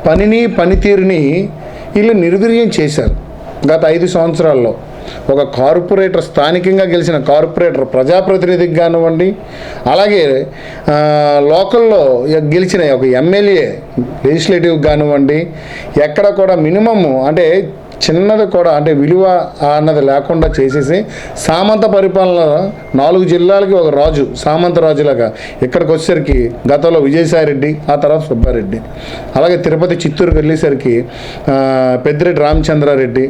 పనితీరుని వీళ్ళు నిర్వీర్యం చేశారు గత 5 సంవత్సరాల్లో. ఒక కార్పొరేటర్, స్థానికంగా గెలిచిన కార్పొరేటర్ ప్రజాప్రతినిధికి కానివ్వండి, అలాగే లోకల్లో గెలిచిన ఒక ఎమ్మెల్యే లెజిస్లేటివ్ కానివ్వండి, ఎక్కడ కూడా మినిమము అంటే చిన్నది కూడా అంటే విలువ అన్నది లేకుండా చేసేసి సామంత పరిపాలన 4 జిల్లాలకి ఒక రాజు, సామంత రాజులాగా ఇక్కడికి వచ్చేసరికి గతంలో విజయసాయిరెడ్డి, ఆ తర్వాత సుబ్బారెడ్డి, అలాగే తిరుపతి చిత్తూరుకి వెళ్ళేసరికి పెద్దిరెడ్డి రామచంద్రారెడ్డి,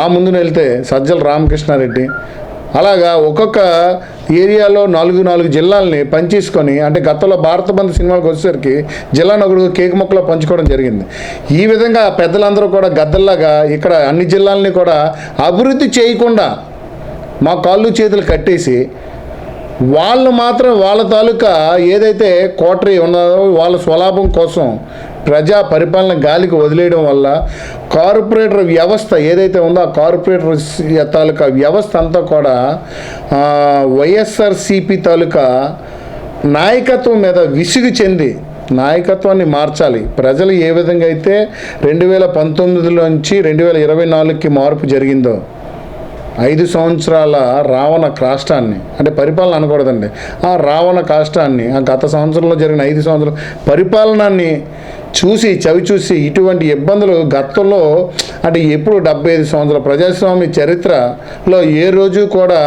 ఆ ముందున వెళ్తే సజ్జల రామకృష్ణారెడ్డి, అలాగా ఒక్కొక్క ఏరియాలో 4 జిల్లాలని పంచేసుకొని అంటే గతంలో భారత బంద్ సినిమాలకు వచ్చేసరికి జిల్లా నలుగురు కేక్ మొక్కలో పంచుకోవడం జరిగింది. ఈ విధంగా పెద్దలందరూ కూడా గద్దల్లాగా ఇక్కడ అన్ని జిల్లాలని కూడా అభివృద్ధి చేయకుండా మా కాళ్ళు చేతులు కట్టేసి వాళ్ళు మాత్రం వాళ్ళ తాలూకా ఏదైతే కోటరీ ఉన్నదో వాళ్ళ స్వలాభం కోసం ప్రజా పరిపాలన గాలికి వదిలేయడం వల్ల కార్పొరేటర్ వ్యవస్థ ఏదైతే ఉందో ఆ కార్పొరేటర్ తాలూకా వ్యవస్థ అంతా కూడా వైఎస్ఆర్సీపీ తాలూకా నాయకత్వం మీద విసుగు చెంది నాయకత్వాన్ని మార్చాలి. ప్రజలు ఏ విధంగా అయితే 2019 నుంచి 2024కి మార్పు జరిగిందో 5 సంవత్సరాల రావణ కాష్టాన్ని అంటే పరిపాలన అనకూడదండి, ఆ రావణ కాష్టాన్ని ఆ గత సంవత్సరంలో జరిగిన 5 సంవత్సరాల పరిపాలనాన్ని చవిచూసి ఇటువంటి ఇబ్బందులు గతంలో అంటే ఎప్పుడు 75 సంవత్సరాల ప్రజాస్వామ్య చరిత్రలో ఏ రోజు కూడా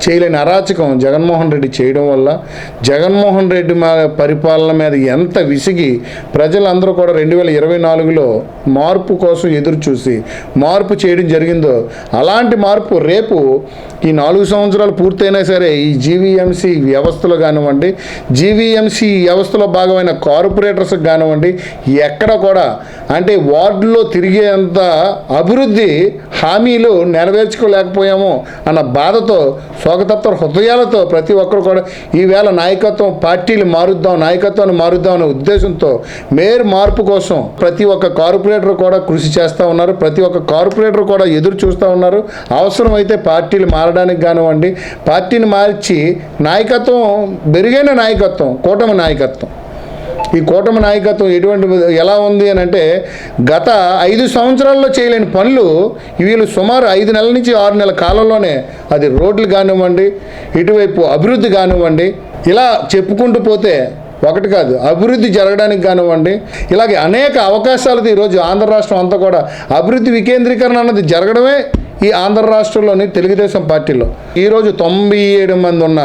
చేయలేని అరాచకం జగన్మోహన్ రెడ్డి చేయడం వల్ల జగన్మోహన్ రెడ్డి పరిపాలన మీద ఎంత విసిగి ప్రజలందరూ కూడా 2024లో మార్పు కోసం ఎదురు చూసి మార్పు చేయడం జరిగిందో అలాంటి మార్పు రేపు ఈ 4 సంవత్సరాలు పూర్తయినా సరే ఈ జీవీఎంసీ వ్యవస్థలో కానివ్వండి, జీవీఎంసీ వ్యవస్థలో భాగమైన కార్పొరేటర్స్కి కానివ్వండి, ఎక్కడ కూడా అంటే వార్డులో తిరిగేంత అభివృద్ధి హామీలు నెరవేర్చుకోలేకపోయాము అన్న బాధతో శోకతప్త హృదయాలతో ప్రతి ఒక్కరు కూడా ఈవేళ పార్టీలు నాయకత్వాన్ని మారుద్దాం అనే ఉద్దేశంతో మేయర్ మార్పు కోసం ప్రతి ఒక్క కార్పొరేటర్ కూడా కృషి చేస్తూ ఉన్నారు. ప్రతి ఒక్క కార్పొరేటర్ కూడా ఎదురు చూస్తూ ఉన్నారు. అవసరమైతే పార్టీలు మారడానికి కానివ్వండి, పార్టీని మార్చి నాయకత్వం మెరుగైన నాయకత్వం కూటమి నాయకత్వం. ఈ కూటమి నాయకత్వం ఎలా ఉంది అని అంటే గత 5 సంవత్సరాల్లో చేయలేని పనులు వీళ్ళు సుమారు 5 నెలల నుంచి 6 నెలల కాలంలోనే అది రోడ్లు కానివ్వండి, ఇటువైపు అభివృద్ధి కానివ్వండి, ఇలా చెప్పుకుంటూ పోతే ఒకటి కాదు అభివృద్ధి జరగడానికి కానివ్వండి, ఇలాగే అనేక అవకాశాలతో ఈరోజు ఆంధ్ర రాష్ట్రం అంతా కూడా అభివృద్ధి వికేంద్రీకరణ అన్నది జరగడమే ఈ ఆంధ్ర రాష్ట్రంలోని తెలుగుదేశం పార్టీలో. ఈరోజు 97 మంది ఉన్న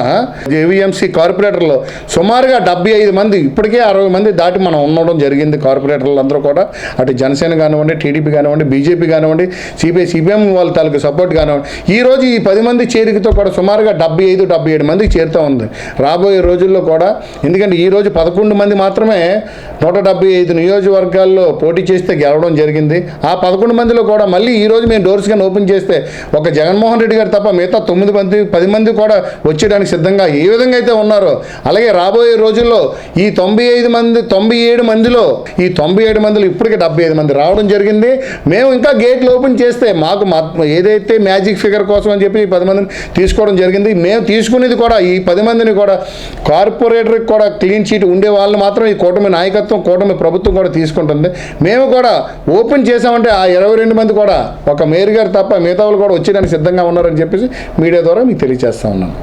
జీవీఎంసీ కార్పొరేటర్లో సుమారుగా 75 మంది ఇప్పటికే 60 మంది దాటి మనం ఉండడం జరిగింది. కార్పొరేటర్లు అందరూ కూడా అటు జనసేన కానివ్వండి, టీడీపీ కానివ్వండి, బీజేపీ కానివ్వండి, సిపిఎం వాళ్ళ తాలూకు సపోర్ట్ కానివ్వండి, ఈరోజు ఈ 10 మంది చేరికతో కూడా సుమారుగా 75-77 మందికి చేరుతూ ఉంది రాబోయే రోజుల్లో కూడా. ఎందుకంటే ఈరోజు 11 మంది మాత్రమే 175 నియోజకవర్గాల్లో పోటీ చేస్తే గెలవడం జరిగింది. ఆ 11 మందిలో కూడా మళ్ళీ ఈరోజు మేము డోర్స్ కానీ ఓపెన్ చేస్తే ఒక జగన్మోహన్ రెడ్డి గారు తప్ప మిగతా 10 మంది కూడా వచ్చేయడానికి సిద్ధంగా ఏ విధంగా అయితే ఉన్నారో అలాగే రాబోయే రోజుల్లో ఈ 97 మందిలో ఇప్పటికే 75 మంది రావడం జరిగింది. మేము ఇంకా గేట్లు ఓపెన్ చేస్తే మాకు ఏదైతే మ్యాజిక్ ఫిగర్ కోసం అని చెప్పి ఈ 10 మందిని తీసుకోవడం జరిగింది. మేము తీసుకునేది కూడా ఈ 10 మందిని కూడా కార్పొరేటర్కి కూడా క్లీన్ చీట్ ఉండే వాళ్ళని మాత్రం ఈ కూటమి నాయకత్వం కూటమి ప్రభుత్వం కూడా తీసుకుంటుంది. మేము కూడా ఓపెన్ చేసామంటే ఆ 22 మంది కూడా ఒక మేయర్ గారు తప్ప మిగతా వాళ్ళు కూడా వచ్చేయడానికి సిద్ధంగా ఉన్నారని చెప్పేసి మీడియా ద్వారా మీకు తెలియజేస్తా ఉన్నాను.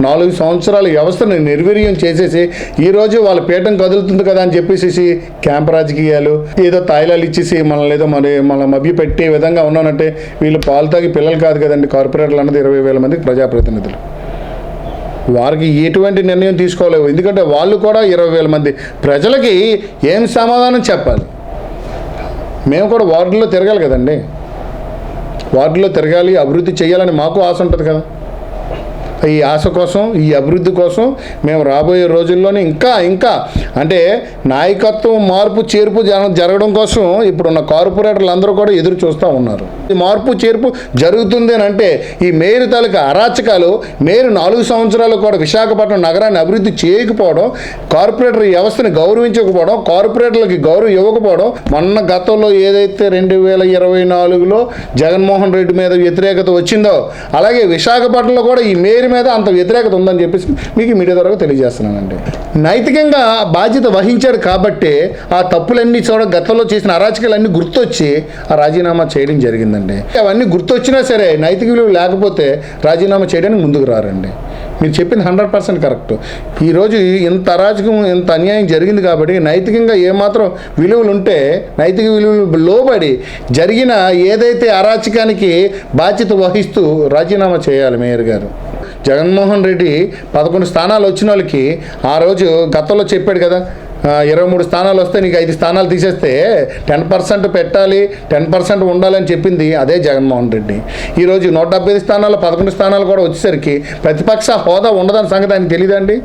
4 సంవత్సరాల వ్యవస్థను నిర్వీర్యం చేసేసి ఈరోజు వాళ్ళ పీఠం కదులుతుంది కదా అని చెప్పేసి క్యాంప్ రాజకీయాలు ఏదో తాయిలాలు ఇచ్చేసి మన మభ్య పెట్టే విధంగా ఉన్నానంటే వీళ్ళు పాలు తాగి పిల్లలు కాదు కదండి. కార్పొరేటర్లు అన్నది 20,000 మందికి ప్రజాప్రతినిధులు. వారికి ఎటువంటి నిర్ణయం తీసుకోలేవు. ఎందుకంటే వాళ్ళు కూడా 20,000 మంది ప్రజలకి ఏం సమాధానం చెప్పాలి. మేము కూడా వార్డుల్లో తిరగాలి కదండి, వార్డులో తిరగాలి, అభివృద్ధి చేయాలని మాకు ఆశ ఉంటుంది కదా. ఈ ఆశ కోసం ఈ అభివృద్ధి కోసం మేము రాబోయే రోజుల్లోనే ఇంకా అంటే నాయకత్వం మార్పు చేర్పు జరగడం కోసం ఇప్పుడున్న కార్పొరేటర్లు అందరూ కూడా ఎదురు చూస్తూ ఉన్నారు. ఈ మార్పు చేర్పు జరుగుతుంది అని అంటే ఈ మేయర్ తాలూకా అరాచకాలు మేయర్ 4 సంవత్సరాలు కూడా విశాఖపట్నం నగరాన్ని అభివృద్ధి చేయకపోవడం, కార్పొరేటర్ వ్యవస్థని గౌరవించకపోవడం, కార్పొరేటర్లకి గౌరవం ఇవ్వకపోవడం, మొన్న గతంలో ఏదైతే 2024లో జగన్మోహన్ రెడ్డి మీద వ్యతిరేకత వచ్చిందో అలాగే విశాఖపట్నంలో కూడా ఈ మేయర్ మీద అంత వ్యతిరేకత ఉందని చెప్పేసి మీకు ఈ మీడియా ద్వారా తెలియజేస్తున్నానండి. నైతికంగా బాధ్యత వహించాడు కాబట్టి ఆ తప్పులన్నీ గతంలో చేసిన అరాచకాలన్నీ గుర్తొచ్చి ఆ రాజీనామా చేయడం జరిగిందండి. అవన్నీ గుర్తొచ్చినా సరే నైతిక విలువ లేకపోతే రాజీనామా చేయడానికి ముందుకు రారండి. మీరు చెప్పింది 100% కరెక్ట్. ఈరోజు ఇంత అరాచకం, ఇంత అన్యాయం జరిగింది కాబట్టి నైతికంగా ఏమాత్రం విలువలు ఉంటే నైతిక విలువలు లోబడి జరిగిన ఏదైతే అరాచకానికి బాధ్యత వహిస్తూ రాజీనామా చేయాలి మేయర్ గారు. జగన్మోహన్ రెడ్డి 11 స్థానాలు వచ్చిన వాళ్ళకి ఆ రోజు గతంలో చెప్పాడు కదా, 23 స్థానాలు వస్తే నీకు 5 స్థానాలు తీసేస్తే 10% పెట్టాలి, 10% ఉండాలని చెప్పింది అదే జగన్మోహన్ రెడ్డి. ఈరోజు 175 స్థానాలు 11 స్థానాలు కూడా వచ్చేసరికి ప్రతిపక్ష హోదా ఉండదని సంగతి ఆయనకు తెలియదండి.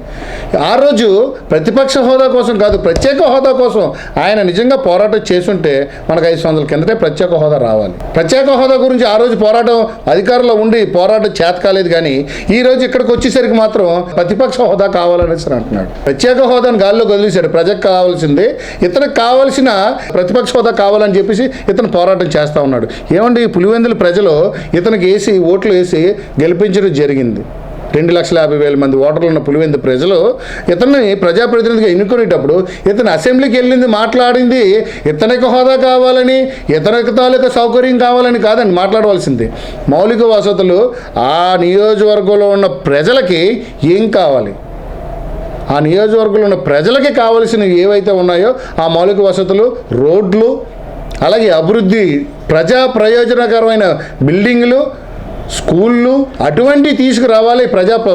ఆ రోజు ప్రతిపక్ష హోదా కోసం కాదు, ప్రత్యేక హోదా కోసం ఆయన నిజంగా పోరాటం చేసుంటే మనకు 5 సంవత్సరాల కిందటే ప్రత్యేక హోదా రావాలి. ప్రత్యేక హోదా గురించి ఆ రోజు పోరాటం అధికారంలో ఉండి పోరాటం చేత కాలేదు, కానీ ఈ రోజు ఇక్కడికి వచ్చేసరికి మాత్రం ప్రతిపక్ష హోదా కావాలనేసి అంటున్నాడు. ప్రత్యేక హోదాను గాల్లో వదిలేశాడు. ప్రజలకు కావాల్సింది, ఇతనికి కావాల్సిన ప్రతిపక్ష హోదా కావాలని చెప్పేసి ఇతను పోరాటం చేస్తూ ఉన్నాడు. ఏమండి, పులివెందుల ప్రజలు ఇతనికి ఓట్లు వేసి గెలిపించడం జరిగింది. 2,50,000 మంది ఓటర్లు ఉన్న పులివెందు ప్రజలు ఇతన్ని ప్రజాప్రతినిధిగా ఎన్నుకునేటప్పుడు ఇతను అసెంబ్లీకి వెళ్ళింది, మాట్లాడింది ఇతనికి హోదా కావాలని, ఇతనికి తాలూకా సౌకర్యం కావాలని కాదండి మాట్లాడవలసింది. మౌలిక వసతులు ఆ నియోజకవర్గంలో ఉన్న ప్రజలకి ఏం కావాలి, ఆ నియోజకవర్గంలో ఉన్న ప్రజలకి కావలసినవి ఏవైతే ఉన్నాయో ఆ మౌలిక వసతులు, రోడ్లు, అలాగే అభివృద్ధి, ప్రజా ప్రయోజనకరమైన బిల్డింగ్లు, స్కూళ్ళు అటువంటివి తీసుకురావాలి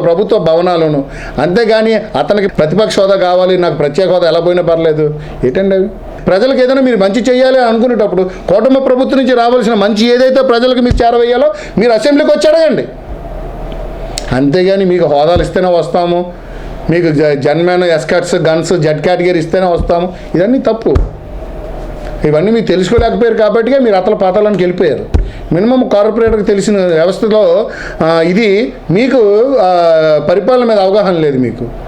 ప్రభుత్వ భవనాలను. అంతేగాని అతనికి ప్రతిపక్ష హోదా కావాలి, నాకు ప్రత్యేక హోదా ఎలా పోయినా పర్లేదు ఏంటండి అవి? ప్రజలకు ఏదైనా మీరు మంచి చేయాలి అనుకునేటప్పుడు కూటమి ప్రభుత్వం నుంచి రావాల్సిన మంచి ఏదైతే ప్రజలకు మీరు చేరవేయాలో మీరు అసెంబ్లీకి వచ్చి అడగండి. అంతేగాని మీకు హోదాలు ఇస్తేనే వస్తాము, మీకు జన్మేన్, ఎస్కట్స్, గన్స్, జెడ్ కేటగిరీ ఇస్తేనే వస్తాము, ఇవన్నీ తప్పు. ఇవన్నీ మీకు తెలుసుకోలేకపోయారు కాబట్టి మీరు అతల పాతాలకు వెళ్ళిపోయారు. మినిమం కార్పొరేటర్కి తెలిసిన వ్యవస్థలో ఇది మీకు పరిపాలన మీద అవగాహన లేదు మీకు.